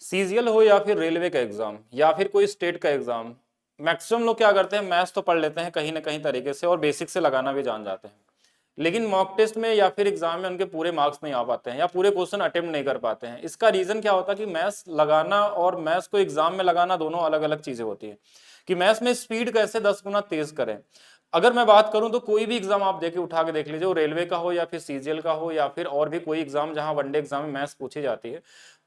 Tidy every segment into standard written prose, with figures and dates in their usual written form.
CGL हो या फिर रेलवे का एग्जाम या फिर कोई स्टेट का एग्जाम, मैक्सिमम लोग क्या करते हैं, मैथ्स तो पढ़ लेते हैं कहीं ना कहीं तरीके से और बेसिक से लगाना भी जान जाते हैं, लेकिन मॉक टेस्ट में या फिर एग्जाम में उनके पूरे मार्क्स नहीं आ पाते हैं या पूरे क्वेश्चन अटेम्प्ट नहीं कर पाते हैं। इसका रीजन क्या होता है कि मैथ्स लगाना और मैथ्स को एग्जाम में लगाना दोनों अलग अलग चीजें होती है, कि मैथ्स में स्पीड कैसे 10 गुना तेज करें। अगर मैं बात करूं तो कोई भी एग्जाम आप देखे उठा के देख लीजिए, वो रेलवे का हो या फिर सीजीएल का हो या फिर और भी कोई एग्जाम जहां वनडे एग्जाम में मैथ्स पूछी जाती है,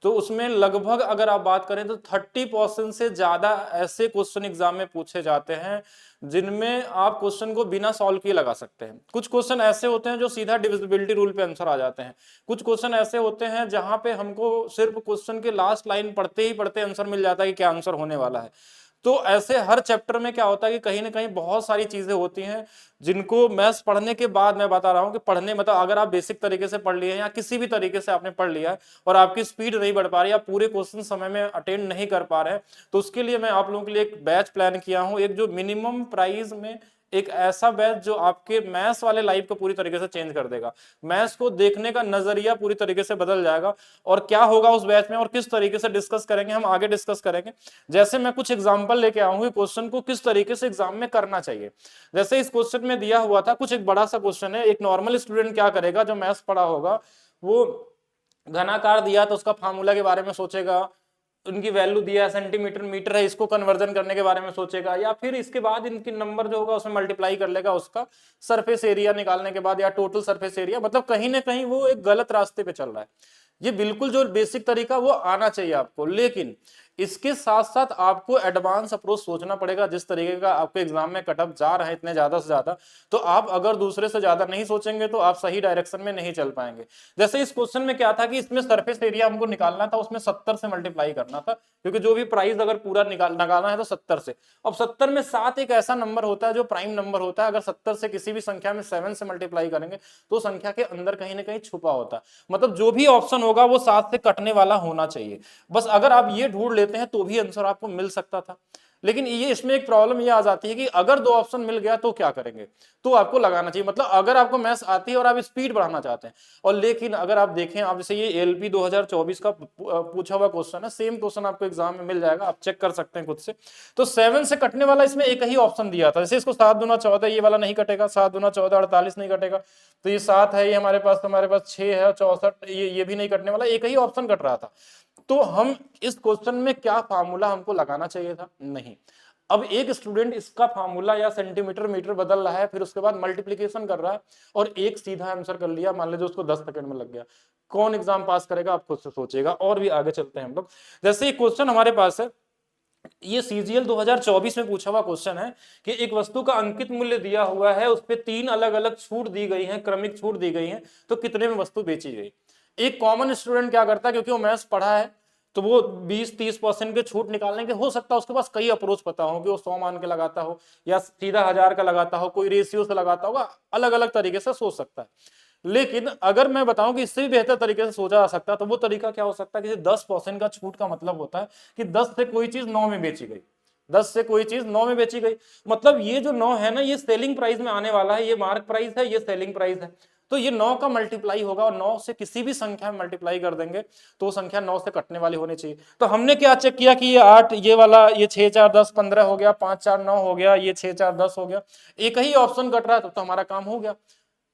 तो उसमें लगभग अगर आप बात करें तो 30% से ज्यादा ऐसे क्वेश्चन एग्जाम में पूछे जाते हैं जिनमें आप क्वेश्चन को बिना सॉल्व किए लगा सकते हैं। कुछ क्वेश्चन ऐसे होते हैं जो सीधा डिविजिबिलिटी रूल पे आंसर आ जाते हैं, कुछ क्वेश्चन ऐसे होते हैं जहां पे हमको सिर्फ क्वेश्चन के लास्ट लाइन पढ़ते ही पढ़ते आंसर मिल जाता है कि क्या आंसर होने वाला है। तो ऐसे हर चैप्टर में क्या होता है कि कहीं ना कहीं बहुत सारी चीजें होती हैं जिनको मैथ्स पढ़ने के बाद, मैं बता रहा हूं कि पढ़ने मतलब अगर आप बेसिक तरीके से पढ़ लिए हैं या किसी भी तरीके से आपने पढ़ लिया है और आपकी स्पीड नहीं बढ़ पा रही, आप पूरे क्वेश्चन समय में अटेंड नहीं कर पा रहे हैं, तो उसके लिए मैं आप लोगों के लिए एक बैच प्लान किया हूं, एक जो मिनिमम प्राइस में एक ऐसा बैच जो आपके मैथ्स वाले लाइफ को पूरी तरीके से चेंज कर देगा। मैथ्स को देखने का नजरिया पूरी तरीके से बदल जाएगा। और क्या होगा उस बैच में और किस तरीके से डिस्कस करेंगे, हम आगे डिस्कस करेंगे। जैसे मैं कुछ एग्जांपल लेके आऊंगी क्वेश्चन को किस तरीके से एग्जाम में करना चाहिए। जैसे इस क्वेश्चन में दिया हुआ था कुछ, एक बड़ा सा क्वेश्चन है, एक नॉर्मल स्टूडेंट क्या करेगा जो मैथ्स पढ़ा होगा, वो घनाकार दिया तो उसका फार्मूला के बारे में सोचेगा, उनकी वैल्यू दिया है सेंटीमीटर मीटर है, इसको कन्वर्जन करने के बारे में सोचेगा, या फिर इसके बाद इनकी नंबर जो होगा उसमें मल्टीप्लाई कर लेगा उसका सरफेस एरिया निकालने के बाद या टोटल सरफेस एरिया। मतलब कहीं ना कहीं वो एक गलत रास्ते पे चल रहा है। ये बिल्कुल जो बेसिक तरीका वो आना चाहिए आपको, लेकिन इसके साथ साथ आपको एडवांस अप्रोच सोचना पड़ेगा। जिस तरीके का आपके एग्जाम में कटअप जा रहे हैं इतने ज्यादा से ज्यादा, तो आप अगर दूसरे से ज्यादा नहीं सोचेंगे तो आप सही डायरेक्शन में नहीं चल पाएंगे। जैसे इस क्वेश्चन में क्या था कि इसमें सरफेस एरिया हमको निकालना था, उसमें 70 से मल्टीप्लाई करना था, क्योंकि जो भी प्राइस अगर पूरा निकालना है तो 70 से। अब 70 में 7 एक ऐसा नंबर होता है जो प्राइम नंबर होता है, अगर 70 से किसी भी संख्या में 7 से मल्टीप्लाई करेंगे तो संख्या के अंदर कहीं ना कहीं छुपा होता है। मतलब जो भी ऑप्शन होगा वो 7 से कटने वाला होना चाहिए। बस अगर आप ये ढूंढ लेते हैं तो भी आंसर आपको मिल सकता था। लेकिन ये इसमें एक प्रॉब्लम ये आ जाती है कि अगर 2 ऑप्शन मिल गया तो क्या करेंगे, तो आपको लगाना चाहिए। मतलब अगर आपको मैथ्स आती है और आप स्पीड बढ़ाना चाहते हैं, और लेकिन अगर आप देखें, आप जैसे ये एलपी 2024 का पूछा हुआ क्वेश्चन है, सेम क्वेश्चन आपको एग्जाम में मिल जाएगा, आप चेक कर सकते हैं खुद से। तो 7 से कटने वाला इसमें एक ही ऑप्शन दिया था, जैसे इसको 7 दूना 14, ये वाला नहीं कटेगा, 7 दूना 14 48 नहीं कटेगा, तो ये 7 है, ये हमारे पास, हमारे पास 6 है 64, ये भी नहीं कटने वाला, एक ही ऑप्शन कट रहा था। तो हम इस क्वेश्चन में क्या फार्मूला हमको लगाना चाहिए था, नहीं। अब एक स्टूडेंट इसका फार्मूला या सेंटीमीटर मीटर बदल रहा है, फिर उसके बाद मल्टीप्लिकेशन कर रहा है और एक सीधा आंसर कर लिया, मान लीजिए उसको 10 सेकंड में लग गया, कौन एग्जाम पास करेगा, आप खुद से सोचिएगा। और भी आगे चलते हैं हम लोग। जैसे एक क्वेश्चन हमारे पास है, ये सीजीएल 2024 में पूछा हुआ क्वेश्चन है कि एक वस्तु का अंकित मूल्य दिया हुआ है, उस पर 3 अलग अलग छूट दी गई है, क्रमिक छूट दी गई है, तो कितने में वस्तु बेची गई। एक कॉमन स्टूडेंट क्या करता है, क्योंकि वो मैथ्स पढ़ा है, तो वो 20-30% के छूट निकालने के, हो सकता है उसके पास कई अप्रोच पता हो कि वो 100 मान के लगाता हो या सीधा 1000 का लगाता हो, कोई रेशियो से लगाता होगा, अलग अलग तरीके से सोच सकता है। लेकिन अगर मैं बताऊं कि इससे भी बेहतर तरीके से सोचा जा सकता है, तो वो तरीका क्या हो सकता है कि 10% का छूट का मतलब होता है कि 10 से कोई चीज 9 में बेची गई, 10 से कोई चीज 9 में बेची गई। मतलब ये जो 9 है ना, ये सेलिंग प्राइस में आने वाला है, ये मार्क प्राइस है, ये सेलिंग प्राइस है। तो ये 9 का मल्टीप्लाई होगा और 9 से किसी भी संख्या में मल्टीप्लाई कर देंगे तो संख्या 9 से कटने वाली होनी चाहिए। तो हमने क्या चेक किया कि ये 8, ये वाला, ये 6 4 10 15 हो गया, 5 4 9 हो गया, ये 6 4 10 हो गया, एक ही ऑप्शन कट रहा है, तो हमारा काम हो गया।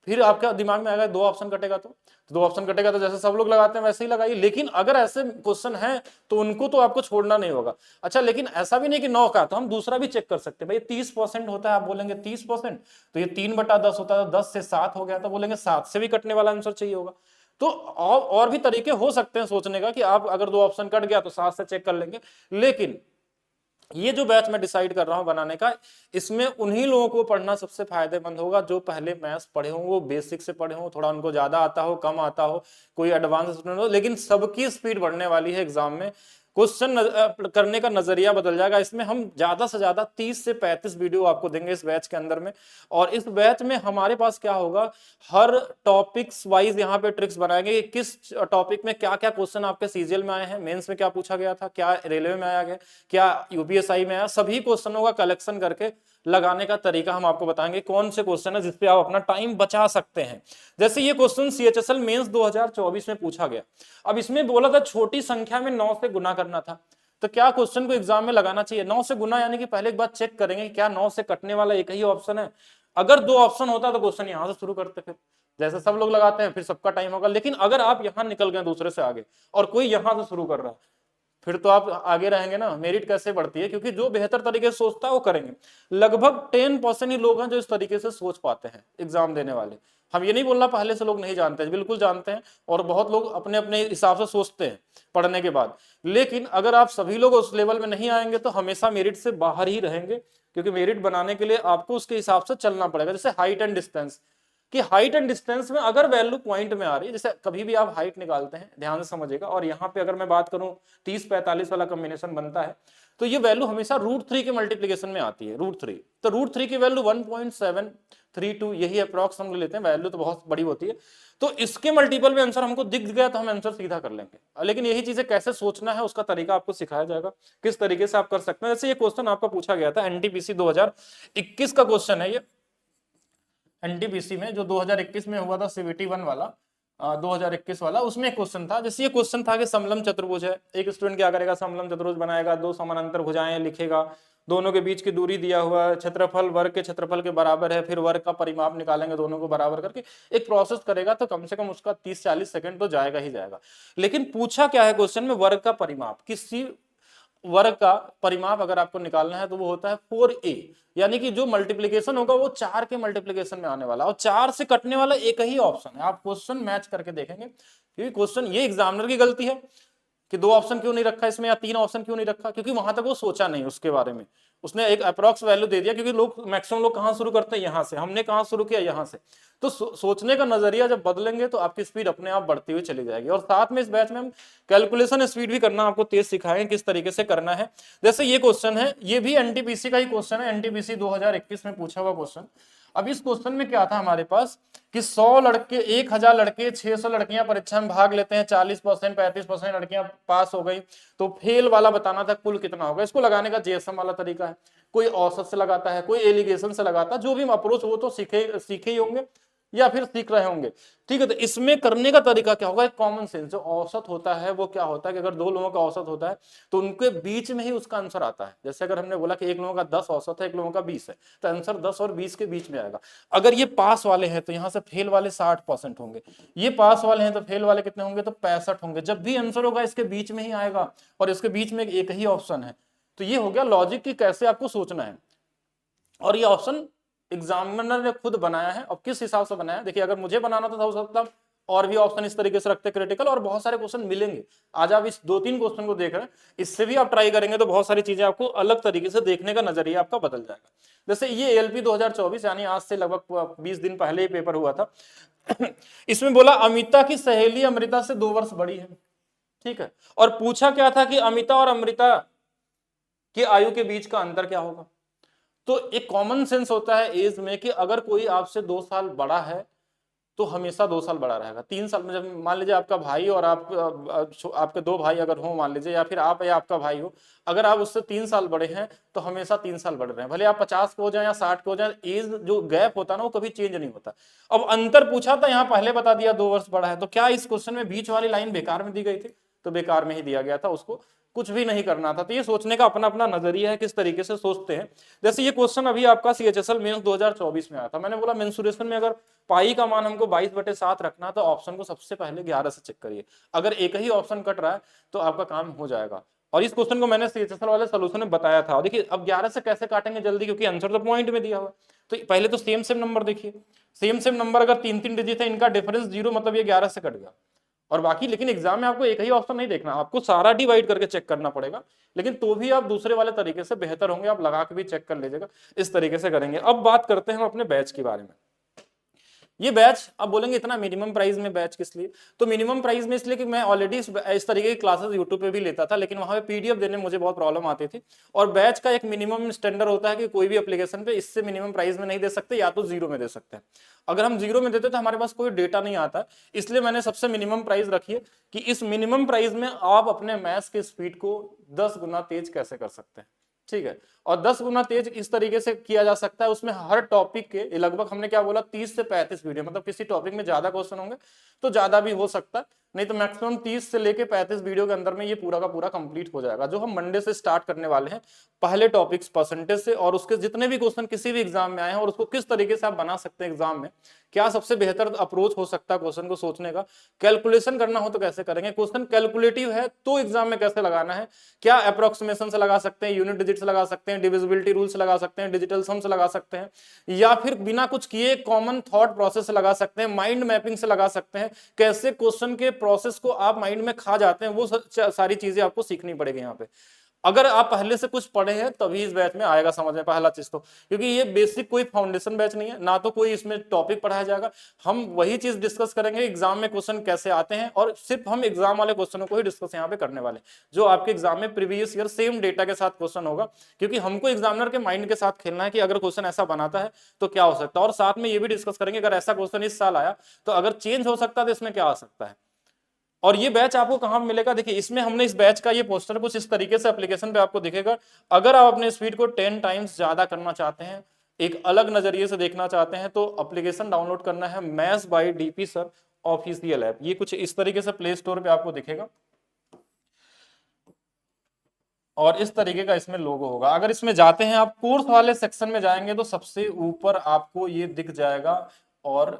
फिर आपके दिमाग में आएगा 2 ऑप्शन कटेगा, तो 2 ऑप्शन कटेगा तो जैसे सब लोग लगाते हैं वैसे ही लगाइए। लेकिन अगर ऐसे क्वेश्चन है तो उनको तो आपको छोड़ना नहीं होगा। अच्छा, लेकिन ऐसा भी नहीं कि 9 का, तो हम दूसरा भी चेक कर सकते हैं। भाई 30% होता है, आप बोलेंगे 30%, तो ये 3/10 होता है, 10 से 7 हो गया, तो बोलेंगे 7 से भी कटने वाला आंसर चाहिए होगा। तो और भी तरीके हो सकते हैं सोचने का कि आप अगर 2 ऑप्शन कट गया तो 7 से चेक कर लेंगे। लेकिन ये जो बैच मैं डिसाइड कर रहा हूं बनाने का, इसमें उन्हीं लोगों को पढ़ना सबसे फायदेमंद होगा जो पहले मैथ्स पढ़े हों, वो बेसिक से पढ़े हों, थोड़ा उनको ज्यादा आता हो कम आता हो, कोई एडवांस स्टूडेंट हो, लेकिन सबकी स्पीड बढ़ने वाली है एग्जाम में। क्वेश्चन करने का नजरिया बदल जाएगा। इसमें हम ज्यादा से ज्यादा 30 से 35 वीडियो आपको देंगे इस बैच के अंदर में। और इस बैच में हमारे पास क्या होगा, हर टॉपिक्स वाइज यहाँ पे ट्रिक्स बनाएंगे कि किस टॉपिक में क्या क्या क्वेश्चन आपके सीजीएल में आए हैं, मेंस में क्या पूछा गया था, क्या रेलवे में आया गया, क्या यूपीएसआई में आया, सभी क्वेश्चनों का कलेक्शन करके लगाने का तरीका हम आपको बताएंगे, कौन से क्वेश्चन है जिसपे आप अपना टाइम बचा सकते हैं। जैसे ये क्वेश्चन CHSL मेंस 2024 में पूछा गया। अब इसमें बोला था छोटी संख्या में 9 से गुना करना था, तो क्या क्वेश्चन को एग्जाम में लगाना चाहिए? 9 से गुना यानी कि पहले एक बार चेक करेंगे क्या 9 से कटने वाला एक ही ऑप्शन है। अगर 2 ऑप्शन होता तो क्वेश्चन यहां से शुरू करते, फिर जैसे सब लोग लगाते हैं फिर सबका टाइम होगा। लेकिन अगर आप यहां निकल गए दूसरे से आगे और कोई यहां से शुरू कर रहा है, फिर तो आप आगे रहेंगे ना। मेरिट कैसे बढ़ती है? क्योंकि जो बेहतर तरीके से सोचता है वो करेंगे। लगभग 10% ही लोग हैं जो इस तरीके से सोच पाते हैं एग्जाम देने वाले। हम ये नहीं बोलना पहले से लोग नहीं जानते हैं, बिल्कुल जानते हैं, और बहुत लोग अपने अपने हिसाब से सोचते हैं पढ़ने के बाद। लेकिन अगर आप सभी लोग उस लेवल में नहीं आएंगे तो हमेशा मेरिट से बाहर ही रहेंगे, क्योंकि मेरिट बनाने के लिए आपको उसके हिसाब से चलना पड़ेगा। जैसे हाइट एंड डिस्टेंस, कि हाइट एंड डिस्टेंस में अगर वैल्यू पॉइंट में आ रही है, जैसे कभी भी आप हाइट निकालते हैं ध्यान से समझिएगा, और यहाँ पे अगर मैं बात करूं 30-45 वाला कॉम्बिनेशन बनता है, तो ये वैल्यू हमेशा √3 के मल्टीप्लीकेशन में आती है, √3। तो √3 की वैल्यू 1.732, यही अप्रॉक्स हम लेते हैं, वैल्यू तो बहुत बड़ी होती है। तो इसके मल्टीपल में आंसर हमको दिख गया तो हम आंसर सीधा कर लेंगे। लेकिन यही चीजें कैसे सोचना है उसका तरीका आपको सिखाया जाएगा, किस तरीके से आप कर सकते हैं। जैसे ये क्वेश्चन आपका पूछा गया था NTPC 2021 का क्वेश्चन है ये। NTPC में जो 2021 में हुआ था CVT 1 वाला, 2021 वाला, उसमें क्वेश्चन था। जैसे ये क्वेश्चन था कि समलम चतुर्भुज है, एक स्टूडेंट क्या करेगा, समलम चतुर्भुज बनाएगा, 2 समानांतर भुजाएं लिखेगा, दोनों के बीच की दूरी दिया हुआ है, क्षेत्रफल वर्ग के क्षेत्रफल के बराबर है, फिर वर्ग का परिमाप निकालेंगे दोनों को बराबर करके, एक प्रोसेस करेगा। तो कम से कम उसका 30-40 सेकंड तो जाएगा ही जाएगा। लेकिन पूछा क्या है क्वेश्चन में, वर्ग का परिमाप, किसी वर्ग का परिमाप अगर आपको निकालना है तो वो होता है 4a, यानी कि जो मल्टीप्लीकेशन होगा वो 4 के मल्टीप्लीकेशन में आने वाला, और 4 से कटने वाला एक ही ऑप्शन है। आप क्वेश्चन मैच करके देखेंगे, क्योंकि क्वेश्चन ये एग्जामिनर की गलती है कि 2 ऑप्शन क्यों नहीं रखा इसमें, या 3 ऑप्शन क्यों नहीं रखा, क्योंकि वहां तक वो सोचा नहीं उसके बारे में। उसने एक अप्रॉक्स वैल्यू दे दिया, क्योंकि लोग मैक्सिमम लोग कहां शुरू करते हैं, यहां से। हमने कहां शुरू किया, यहां से। तो सोचने का नजरिया जब बदलेंगे तो आपकी स्पीड अपने आप बढ़ती हुई चली जाएगी। और साथ में इस बैच में हम कैलकुलेशन स्पीड भी करना आपको तेज सिखाएंगे, किस तरीके से करना है। जैसे ये क्वेश्चन है, ये भी NTPC का ही क्वेश्चन है, NTPC 2021 में पूछा हुआ क्वेश्चन। अब इस क्वेश्चन में क्या था हमारे पास कि 100 लड़के, 1000 लड़के, 600 लड़कियां परीक्षा में भाग लेते हैं, 40%, 35% लड़कियां पास हो गई, तो फेल वाला बताना था कुल कितना होगा। इसको लगाने का JSM वाला तरीका है, कोई औसत से लगाता है, कोई एलिगेशन से लगाता है, जो भी अप्रोच वो तो सीखे ही होंगे या फिर सीख रहे होंगे। ठीक है, तो इसमें करने का तरीका क्या होगा, एक कॉमन सेंस। जो औसत होता है वो क्या होता है कि अगर 2 लोगों का औसत होता है तो उनके बीच में ही उसका आंसर आता है। जैसे अगर हमने बोला कि एक लोगों का 10 औसत है, एक लोगों का 20 है, तो आंसर 10 और 20 के बीच में आएगा। अगर ये पास वाले हैं तो यहाँ से फेल वाले 60% होंगे, ये पास वाले हैं तो फेल वाले कितने होंगे, तो 65 होंगे। जब भी आंसर होगा इसके बीच में ही आएगा, और इसके बीच में एक ही ऑप्शन है। तो ये हो गया लॉजिक कि कैसे आपको सोचना है। और ये ऑप्शन एग्जामिनर ने खुद बनाया है, और किस हिसाब से बनाया है देखिए। अगर मुझे बनाना तो हो सकता और भी ऑप्शन इस तरीके से रखते क्रिटिकल, और बहुत सारे क्वेश्चन मिलेंगे। आज आप इस 2-3 क्वेश्चन को देख रहे हैं, इससे भी आप ट्राई करेंगे तो बहुत सारी चीजें आपको अलग तरीके से देखने का नजरिया आपका बदल जाएगा। जैसे ये ALP 2024, यानी आज से लगभग 20 दिन पहले ही पेपर हुआ था। इसमें बोला अमिता की सहेली अमृता से 2 वर्ष बड़ी है, ठीक है, और पूछा क्या था कि अमिता और अमृता की आयु के बीच का अंतर क्या होगा। तो एक कॉमन सेंस होता है एज में कि अगर कोई आपसे 2 साल बड़ा है तो हमेशा 2 साल बड़ा रहेगा। 3 साल में, जब मान लीजिए आपका भाई और आप, आपके 2 भाई अगर हो मान लीजिए, या फिर आप या आपका भाई हो, अगर आप उससे 3 साल बड़े हैं तो हमेशा 3 साल बढ़ रहे हैं, भले आप 50 को हो जाए या 60 को हो जाए, एज जो गैप होता है ना वो कभी चेंज नहीं होता। अब अंतर पूछा था, यहाँ पहले बता दिया 2 वर्ष बड़ा है, तो क्या इस क्वेश्चन में बीच वाली लाइन बेकार में दी गई थी? तो बेकार में ही दिया गया था, उसको कुछ भी नहीं करना था। तो ये सोचने का अपना अपना नजरिया है, किस तरीके से सोचते हैं। जैसे ये क्वेश्चन अभी आपका CHSL मेंस 2024 में आया था। मैंने बोला मेंसुरेशन में अगर पाई का मान हमको 22/7 रखना, तो ऑप्शन को सबसे पहले 11 से चेक करिए। अगर एक ही ऑप्शन कट रहा है तो आपका काम हो जाएगा। और इस क्वेश्चन को मैंने CHSL वाले सोल्यूशन में बताया था। देखिए अब 11 से कैसे काटेंगे जल्दी, क्योंकि आंसर तो पॉइंट में दिया हुआ। तो पहले तो सेम सेम नंबर देखिए, सेम सेम नंबर अगर 3-3 डिजिट है, इनका डिफरेंस 0, मतलब ये 11 से कट गया। और बाकी लेकिन एग्जाम में आपको एक ही ऑप्शन नहीं देखना, आपको सारा डिवाइड करके चेक करना पड़ेगा। लेकिन तो भी आप दूसरे वाले तरीके से बेहतर होंगे, आप लगा के भी चेक कर लीजिएगा, इस तरीके से करेंगे। अब बात करते हैं हम अपने बैच के बारे में। ये बैच, अब बोलेंगे इतना मिनिमम प्राइस में बैच किस लिए? तो मिनिमम प्राइस में इसलिए कि मैं ऑलरेडी इस तरीके की क्लासेस यूट्यूब पे भी लेता था, लेकिन वहां पे PDF देने में मुझे बहुत प्रॉब्लम आती थी। और बैच का एक मिनिमम स्टैंडर्ड होता है कि कोई भी एप्लीकेशन पे इससे मिनिमम प्राइस में नहीं दे सकते, या तो 0 में दे सकते हैं। अगर हम 0 में देते तो हमारे पास कोई डेटा नहीं आता, इसलिए मैंने सबसे मिनिमम प्राइस रखी है कि इस मिनिमम प्राइस में आप अपने मैथ्स के स्पीड को 10 गुना तेज कैसे कर सकते हैं। ठीक है। और 10 गुना तेज इस तरीके से किया जा सकता है, उसमें हर टॉपिक के लगभग हमने क्या बोला 30 से 35 वीडियो, मतलब किसी टॉपिक में ज्यादा क्वेश्चन होंगे तो ज्यादा भी हो सकता है, नहीं तो मैक्सिमम 30 से लेके 35 वीडियो के अंदर में ये पूरा का पूरा कंप्लीट हो जाएगा। जो हम मंडे से स्टार्ट करने वाले हैं पहले टॉपिक्स परसेंटेज से, और उसके जितने भी क्वेश्चन किसी भी एग्जाम में आए हैं और उसको किस तरीके से आप बना सकते हैं एग्जाम में, क्या सबसे बेहतर अप्रोच हो सकता है क्वेश्चन को सोचने का, कैलकुलेशन करना हो तो कैसे करेंगे, क्वेश्चन कैलकुलेटिव है तो एग्जाम में कैसे लगाना है, क्या अप्रोक्सीमेशन से लगा सकते हैं, यूनिट डिजिट से लगा सकते हैं, डिविजिबिलिटी रूल से लगा सकते हैं, डिजिटल सम से लगा सकते हैं, या फिर बिना कुछ किए कॉमन थॉट प्रोसेस से लगा सकते हैं, माइंड मैपिंग से लगा सकते हैं, कैसे क्वेश्चन के प्रोसेस को आप माइंड में खा जाते हैं, वो सारी चीजें आपको सीखनी पड़ेगी यहाँ पे। अगर आप पहले से कुछ पढ़े हैं तभी इस बैच में आएगा समझ में, पहला चीज तो, क्योंकि ये बेसिक कोई फाउंडेशन बैच नहीं है, ना तो कोई इसमें टॉपिक पढ़ाया जाएगा, हम वही चीज डिस्कस करेंगे एग्जाम में क्वेश्चन कैसे आते हैं, और सिर्फ हम एग्जाम वाले क्वेश्चनों को ही डिस्कस यहाँ पे करने वाले, जो आपके एग्जाम में प्रीवियस ईयर सेम डेटा के साथ क्वेश्चन होगा, क्योंकि हमको एग्जामिनर के माइंड के साथ खेलना है कि अगर क्वेश्चन ऐसा बनाता है तो क्या हो सकता है, और साथ में ये भी डिस्कस करेंगे अगर ऐसा क्वेश्चन इस साल आया तो अगर चेंज हो सकता है तो इसमें क्या आ सकता है। और ये बैच आपको कहां मिलेगा, देखिए इसमें हमने इस बैच का ये पोस्टर कुछ इस तरीके से एप्लीकेशन पे आपको दिखेगा। अगर आप अपने स्पीड को 10 टाइम्स ज्यादा करना चाहते हैं, एक अलग नजरिए से देखना चाहते हैं, तो एप्लीकेशन डाउनलोड करना है maths by DP sir official app. ये कुछ इस तरीके से प्ले स्टोर पे आपको दिखेगा और इस तरीके का इसमें लोगो होगा। अगर इसमें जाते हैं आप कोर्स वाले सेक्शन में जाएंगे तो सबसे ऊपर आपको ये दिख जाएगा, और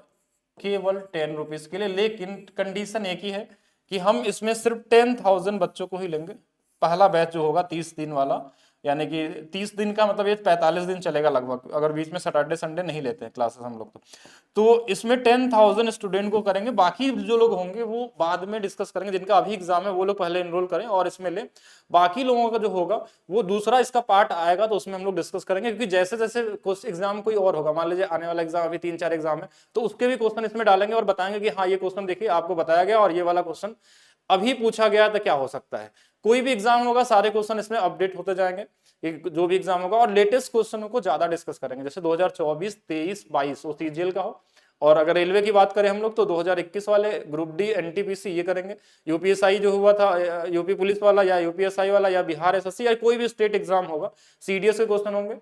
केवल 10 रुपीज के लिए, लेकिन कंडीशन एक ही है कि हम इसमें सिर्फ 10,000 बच्चों को ही लेंगे। पहला बैच जो होगा 30 दिन वाला, यानी कि 30 दिन का मतलब ये 45 दिन चलेगा लगभग, अगर बीच में सैटरडे संडे नहीं लेते हैं क्लासेस हम लोग तो इसमें 10,000 स्टूडेंट को करेंगे। बाकी जो लोग होंगे वो बाद में डिस्कस करेंगे, जिनका अभी एग्जाम है वो लोग पहले एनरोल करें और इसमें ले, बाकी लोगों का जो होगा वो दूसरा इसका पार्ट आएगा तो उसमें हम लोग डिस्कस करेंगे, क्योंकि जैसे जैसे एग्जाम कोई और होगा, मान लीजिए आने वाला एग्जाम अभी 3-4 एग्जाम है तो उसके भी क्वेश्चन इसमें डालेंगे और बताएंगे कि हाँ ये क्वेश्चन देखिए आपको बताया गया और ये वाला क्वेश्चन अभी पूछा गया तो क्या हो सकता है। कोई भी एग्जाम होगा सारे क्वेश्चन इसमें अपडेट होते जाएंगे, जो भी एग्जाम होगा, और लेटेस्ट क्वेश्चनों को ज्यादा डिस्कस करेंगे, जैसे 2024, 23, 22 वो सीजीएल का हो, और अगर रेलवे की बात करें हम लोग तो 2021 वाले ग्रुप डी एनटीपीसी ये करेंगे, यूपीएसआई जो हुआ था यूपी पुलिस वाला या यूपीएसआई वाला या बिहार एसएससी या कोई भी स्टेट एग्जाम होगा सीडीएस के क्वेश्चन होंगे,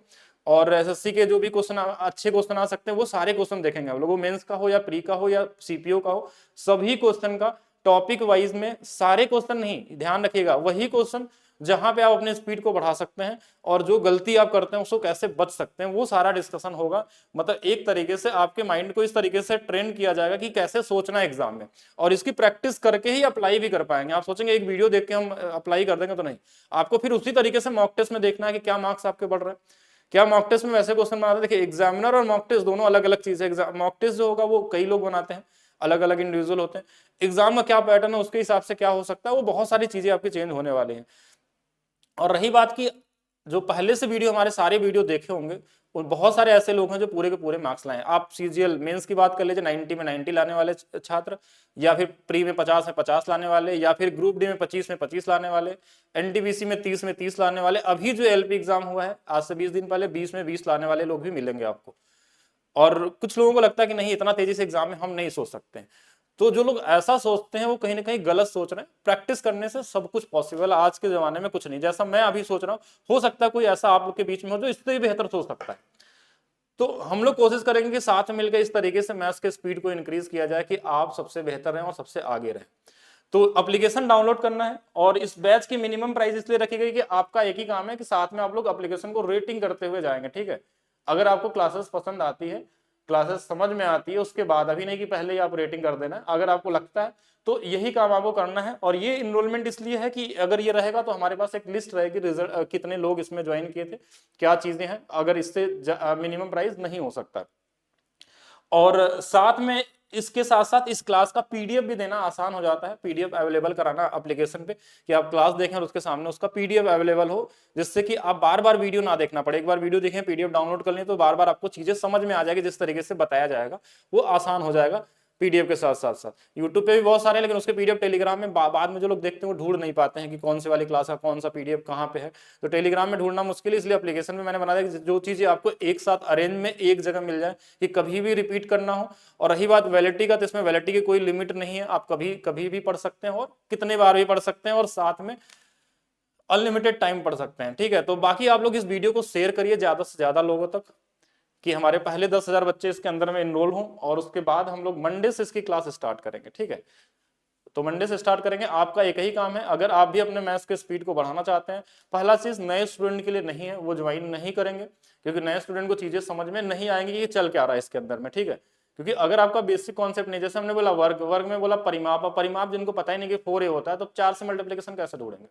और एसएससी के जो भी क्वेश्चन अच्छे क्वेश्चन आ सकते हैं वो सारे क्वेश्चन देखेंगे हम लोग, वो मेंस का हो या प्री का हो या सीपीओ का हो, सभी क्वेश्चन का टॉपिक वाइज में, सारे क्वेश्चन नहीं, ध्यान रखिएगा वही क्वेश्चन जहां पे आप अपने स्पीड को बढ़ा सकते हैं और जो गलती आप करते हैं उसको कैसे बच सकते हैं, वो सारा डिस्कशन होगा। मतलब एक तरीके से आपके माइंड को इस तरीके से ट्रेन किया जाएगा कि कैसे सोचना है एग्जाम में, और इसकी प्रैक्टिस करके ही अप्लाई भी कर पाएंगे। आप सोचेंगे एक वीडियो देख के हम अप्लाई कर देंगे, तो नहीं, आपको फिर उसी तरीके से मॉक टेस्ट में देखना है कि क्या मार्क्स आपके बढ़ रहे हैं, क्या मॉक टेस्ट में वैसे क्वेश्चन बनाते हैं। देखिए एग्जामिनर और मॉक टेस्ट दोनों अलग अलग चीज है। मॉक टेस्ट जो होगा वो कई लोग बनाते हैं, अलग अलग इंडिविजुअल होते हैं, एग्जाम का क्या पैटर्न है उसके हिसाब से क्या हो सकता है, वो बहुत सारी चीजें आपकी चेंज होने वाली हैं। और रही बात की जो पहले से वीडियो हमारे सारे वीडियो देखे होंगे, और बहुत सारे ऐसे लोग हैं जो पूरे के पूरे मार्क्स लाए हैं। आप सीजीएल मेंस की बात कर लीजिए, 90 में 90 लाने वाले छात्र, या फिर प्री में 50 में 50 लाने वाले, या फिर ग्रुप डी में 25 में 25 लाने वाले, एनटीपीसी में 30 में 30 लाने वाले, अभी जो एलपी एग्जाम हुआ है आज से 20 दिन पहले 20 में 20 लाने वाले लोग भी मिलेंगे आपको। और कुछ लोगों को लगता है कि नहीं इतना तेजी से एग्जाम में हम नहीं सोच सकते, तो जो लोग ऐसा सोचते हैं वो कहीं ना कहीं गलत सोच रहे हैं। प्रैक्टिस करने से सब कुछ पॉसिबल है, आज के जमाने में कुछ नहीं, जैसा मैं अभी सोच रहा हूँ हो सकता है कोई ऐसा आप लोग के बीच में हो जो इससे भी बेहतर सोच सकता है। तो हम लोग कोशिश करेंगे कि साथ में मिलकर इस तरीके से मैथ्स के स्पीड को इंक्रीज किया जाए कि आप सबसे बेहतर रहें और सबसे आगे रहें। तो एप्लीकेशन डाउनलोड करना है, और इस बैच की मिनिमम प्राइस इसलिए रखी गई कि आपका एक ही काम है कि साथ में आप लोग एप्लीकेशन को रेटिंग करते हुए जाएंगे, ठीक है। अगर आपको क्लासेस पसंद आती है, क्लासेस समझ में आती है, उसके बाद अभी नहीं कि पहले ही आप रेटिंग कर देना है। अगर आपको लगता है तो यही काम आपको करना है, और ये इनरोलमेंट इसलिए है कि अगर ये रहेगा तो हमारे पास एक लिस्ट रहेगी रिजल्ट कितने लोग इसमें ज्वाइन किए थे, क्या चीजें हैं, अगर इससे मिनिमम प्राइस नहीं हो सकता। और साथ में इसके साथ साथ इस क्लास का पीडीएफ भी देना आसान हो जाता है, पीडीएफ अवेलेबल कराना एप्लीकेशन पे कि आप क्लास देखें और उसके सामने उसका पीडीएफ अवेलेबल हो, जिससे कि आप बार बार वीडियो ना देखना पड़े। एक बार वीडियो देखें पीडीएफ डाउनलोड कर लें तो बार बार आपको चीजें समझ में आ जाएगी, जिस तरीके से बताया जाएगा वो आसान हो जाएगा पीडीएफ के साथ साथ। यूट्यूब पे भी बहुत सारे, लेकिन उसके पीडीएफ टेलीग्राम में बाद में जो लोग देखते हैं वो ढूंढ नहीं पाते हैं कि कौन से वाली क्लास का कौन सा पीडीएफ कहाँ पे है, तो टेलीग्राम में ढूंढना मुश्किल है। इसलिए एप्लीकेशन में मैंने बना दिया कि जो चीजें आपको एक साथ अरेंज में एक जगह मिल जाए कि कभी भी रिपीट करना हो। और रही बात वैलिडिटी का, तो इसमें वैलिडिटी की कोई लिमिट नहीं है, आप कभी कभी भी पढ़ सकते हैं और कितने बार भी पढ़ सकते हैं, और साथ में अनलिमिटेड टाइम पढ़ सकते हैं। ठीक है, तो बाकी आप लोग इस वीडियो को शेयर करिए ज्यादा से ज्यादा लोगों तक, कि हमारे पहले 10,000 बच्चे इसके अंदर में इनरोल हों, और उसके बाद हम लोग मंडे से इसकी क्लास स्टार्ट करेंगे। ठीक है, तो मंडे से स्टार्ट करेंगे। आपका एक ही काम है, अगर आप भी अपने मैथ्स के स्पीड को बढ़ाना चाहते हैं, पहला चीज नए स्टूडेंट के लिए नहीं है, वो ज्वाइन नहीं करेंगे, क्योंकि नए स्टूडेंट को चीजें समझ में नहीं आएंगी कि ये चल क्या रहा है इसके अंदर में। ठीक है, क्योंकि अगर आपका बेसिक कॉन्सेप्ट नहीं, जैसे हमने बोला वर्ग, वर्ग में बोला परिमाप, परिमाप जिनको पता ही नहीं कि 4a होता है, तो 4 से मल्टीप्लीकेशन कैसे ढूंढेंगे?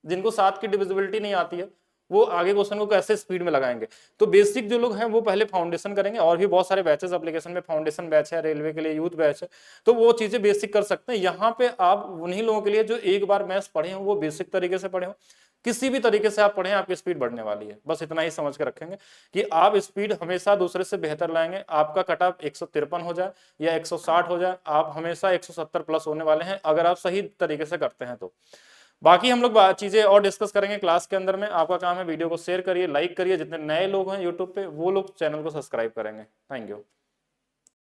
जिनको 7 की डिविजिबिलिटी नहीं आती है, वो आगे क्वेश्चन को कैसे स्पीड में लगाएंगे? तो बेसिक जो लोग हैं वो पहले फाउंडेशन करेंगे, और भी बहुत सारे बैचेस एप्लीकेशन में, फाउंडेशन बैच है, रेलवे के लिए यूथ बैच है, तो वो चीजें बेसिक कर सकते हैं। यहाँ पे आप उन्हीं लोगों के लिए जो एक बार मैथ्स पढ़े हो, वो बेसिक तरीके से पढ़े हो, किसी भी तरीके से आप पढ़ें, आपकी स्पीड बढ़ने वाली है। बस इतना ही समझ के रखेंगे कि आप स्पीड हमेशा दूसरे से बेहतर लाएंगे। आपका कट ऑफ 153 हो जाए या 160 हो जाए, आप हमेशा 170 प्लस होने वाले हैं, अगर आप सही तरीके से करते हैं तो। बाकी हम लोग चीजें और डिस्कस करेंगे क्लास के अंदर में। आपका काम है वीडियो को शेयर करिए, लाइक करिए, जितने नए लोग हैं यूट्यूब पे वो लोग चैनल को सब्सक्राइब करेंगे। Thank you.